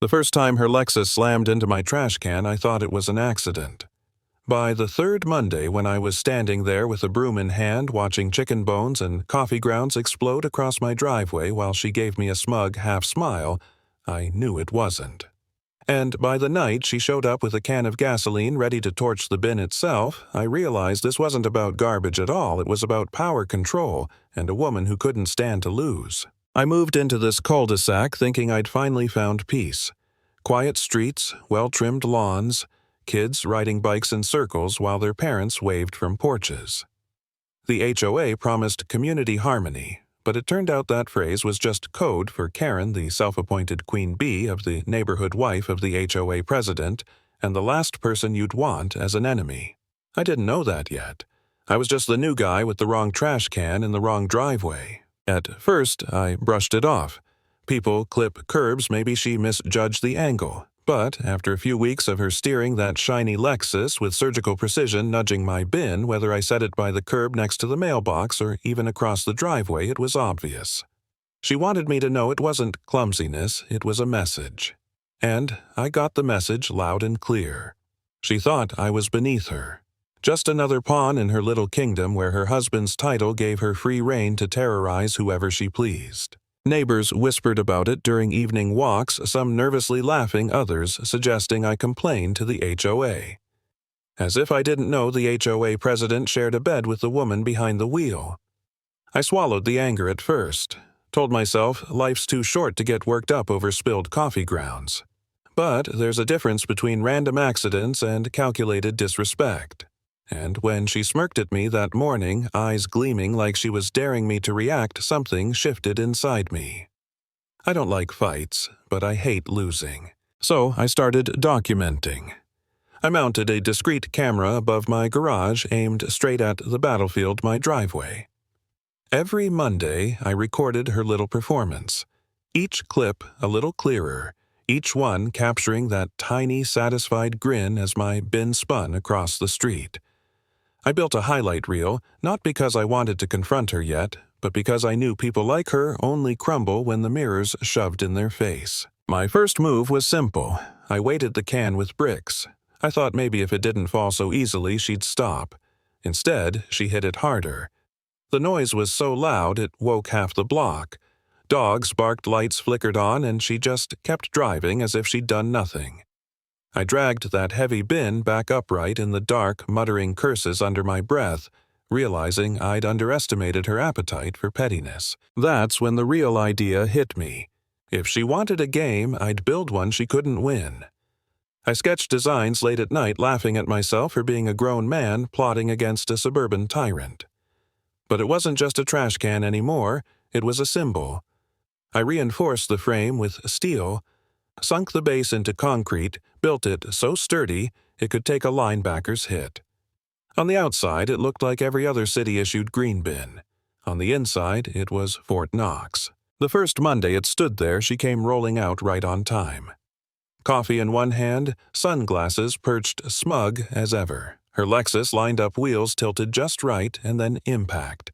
The first time her Lexus slammed into my trash can, I thought it was an accident. By the third Monday, when I was standing there with a broom in hand watching chicken bones and coffee grounds explode across my driveway while she gave me a smug half-smile, I knew it wasn't. And by the night she showed up with a can of gasoline ready to torch the bin itself, I realized this wasn't about garbage at all. It was about power control and a woman who couldn't stand to lose. I moved into this cul-de-sac thinking I'd finally found peace. Quiet streets, well-trimmed lawns, kids riding bikes in circles while their parents waved from porches. The HOA promised community harmony, but it turned out that phrase was just code for Karen, the self-appointed queen bee of the neighborhood wife of the HOA president, and the last person you'd want as an enemy. I didn't know that yet. I was just the new guy with the wrong trash can in the wrong driveway. At first, I brushed it off. People clip curbs, maybe she misjudged the angle. But after a few weeks of her steering that shiny Lexus with surgical precision nudging my bin, whether I set it by the curb next to the mailbox or even across the driveway, it was obvious. She wanted me to know it wasn't clumsiness, it was a message. And I got the message loud and clear. She thought I was beneath her. Just another pawn in her little kingdom where her husband's title gave her free rein to terrorize whoever she pleased. Neighbors whispered about it during evening walks, some nervously laughing, others suggesting I complain to the HOA. As if I didn't know the HOA president shared a bed with the woman behind the wheel. I swallowed the anger at first, told myself life's too short to get worked up over spilled coffee grounds. But there's a difference between random accidents and calculated disrespect. And when she smirked at me that morning, eyes gleaming like she was daring me to react, something shifted inside me. I don't like fights, but I hate losing. So I started documenting. I mounted a discreet camera above my garage aimed straight at the battlefield my driveway. Every Monday, I recorded her little performance. Each clip a little clearer, each one capturing that tiny, satisfied grin as my bin spun across the street. I built a highlight reel, not because I wanted to confront her yet, but because I knew people like her only crumble when the mirror's shoved in their face. My first move was simple. I weighted the can with bricks. I thought maybe if it didn't fall so easily, she'd stop. Instead, she hit it harder. The noise was so loud it woke half the block. Dogs barked, lights flickered on, and she just kept driving as if she'd done nothing. I dragged that heavy bin back upright in the dark, muttering curses under my breath, realizing I'd underestimated her appetite for pettiness. That's when the real idea hit me. If she wanted a game, I'd build one she couldn't win. I sketched designs late at night, laughing at myself for being a grown man plotting against a suburban tyrant. But it wasn't just a trash can anymore, it was a symbol. I reinforced the frame with steel, sunk the base into concrete, built it so sturdy it could take a linebacker's hit. On the outside, it looked like every other city-issued green bin. On the inside, it was Fort Knox. The first Monday it stood there, she came rolling out right on time. Coffee in one hand, sunglasses perched smug as ever. Her Lexus lined up wheels tilted just right and then impact.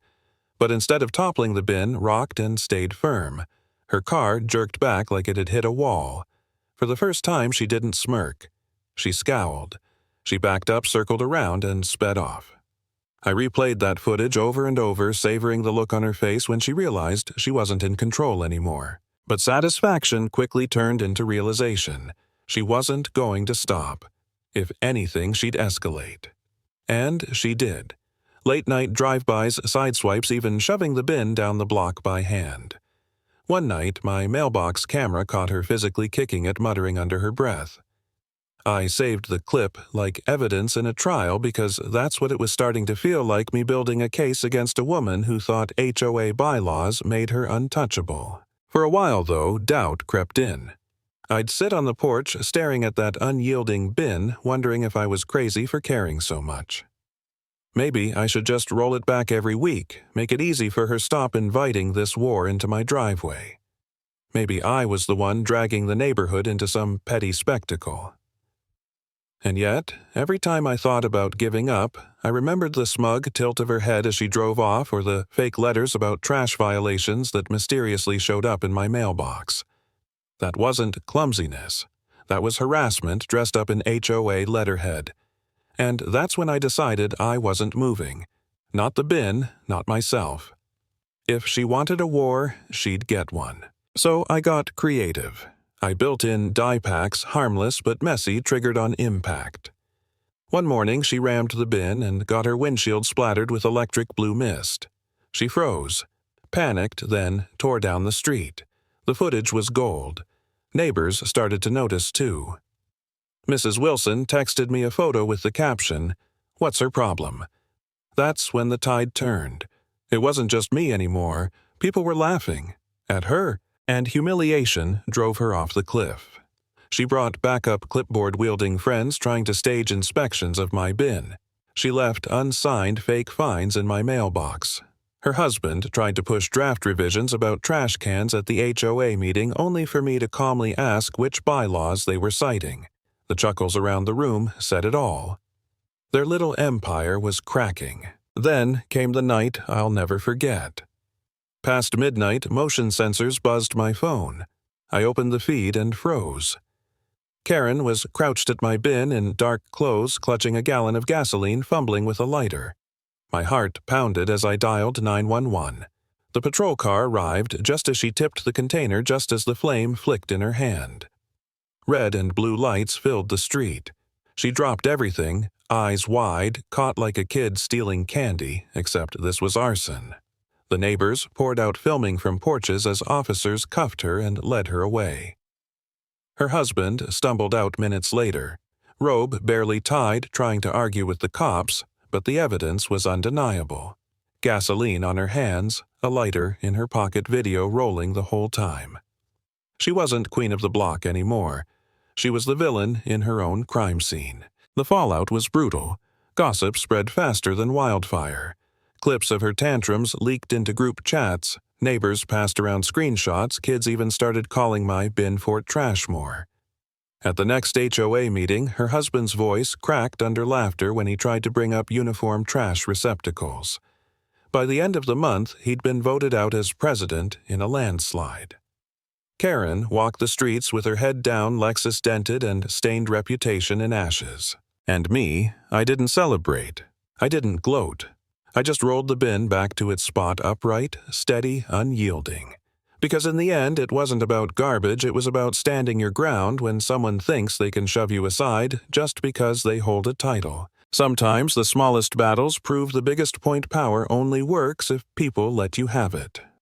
But instead of toppling the bin, rocked and stayed firm. Her car jerked back like it had hit a wall. For the first time, she didn't smirk. She scowled. She backed up, circled around, and sped off. I replayed that footage over and over, savoring the look on her face when she realized she wasn't in control anymore. But satisfaction quickly turned into realization. She wasn't going to stop. If anything, she'd escalate. And she did. Late-night drive-bys, sideswipes, even shoving the bin down the block by hand. One night, my mailbox camera caught her physically kicking it, muttering under her breath. I saved the clip like evidence in a trial because that's what it was starting to feel like, me building a case against a woman who thought HOA bylaws made her untouchable. For a while, though, doubt crept in. I'd sit on the porch staring at that unyielding bin, wondering if I was crazy for caring so much. Maybe I should just roll it back every week, make it easy for her stop inviting this war into my driveway. Maybe I was the one dragging the neighborhood into some petty spectacle. And yet, every time I thought about giving up, I remembered the smug tilt of her head as she drove off or the fake letters about trash violations that mysteriously showed up in my mailbox. That wasn't clumsiness. That was harassment dressed up in HOA letterhead. And that's when I decided I wasn't moving. Not the bin, not myself. If she wanted a war, she'd get one. So I got creative. I built in die packs, harmless but messy, triggered on impact. One morning she rammed the bin and got her windshield splattered with electric blue mist. She froze, panicked, then tore down the street. The footage was gold. Neighbors started to notice too. Mrs. Wilson texted me a photo with the caption, "What's her problem?" That's when the tide turned. It wasn't just me anymore. People were laughing at her, and humiliation drove her off the cliff. She brought backup clipboard-wielding friends trying to stage inspections of my bin. She left unsigned fake fines in my mailbox. Her husband tried to push draft revisions about trash cans at the HOA meeting only for me to calmly ask which bylaws they were citing. The chuckles around the room said it all. Their little empire was cracking. Then came the night I'll never forget. Past midnight, motion sensors buzzed my phone. I opened the feed and froze. Karen was crouched at my bin in dark clothes, clutching a gallon of gasoline, fumbling with a lighter. My heart pounded as I dialed 911. The patrol car arrived just as she tipped the container, just as the flame flicked in her hand. Red and blue lights filled the street. She dropped everything, eyes wide, caught like a kid stealing candy, except this was arson. The neighbors poured out filming from porches as officers cuffed her and led her away. Her husband stumbled out minutes later, robe barely tied, trying to argue with the cops, but the evidence was undeniable. Gasoline on her hands, a lighter in her pocket, video rolling the whole time. She wasn't queen of the block anymore. She was the villain in her own crime scene. The fallout was brutal. Gossip spread faster than wildfire. Clips of her tantrums leaked into group chats. Neighbors passed around screenshots. Kids even started calling my bin Fort trash more. At the next HOA meeting, her husband's voice cracked under laughter when he tried to bring up uniform trash receptacles. By the end of the month, he'd been voted out as president in a landslide. Karen walked the streets with her head down, Lexus dented and stained reputation in ashes. And me, I didn't celebrate. I didn't gloat. I just rolled the bin back to its spot, upright, steady, unyielding. Because in the end, it wasn't about garbage, it was about standing your ground when someone thinks they can shove you aside just because they hold a title. Sometimes the smallest battles prove the biggest point power only works if people let you have it.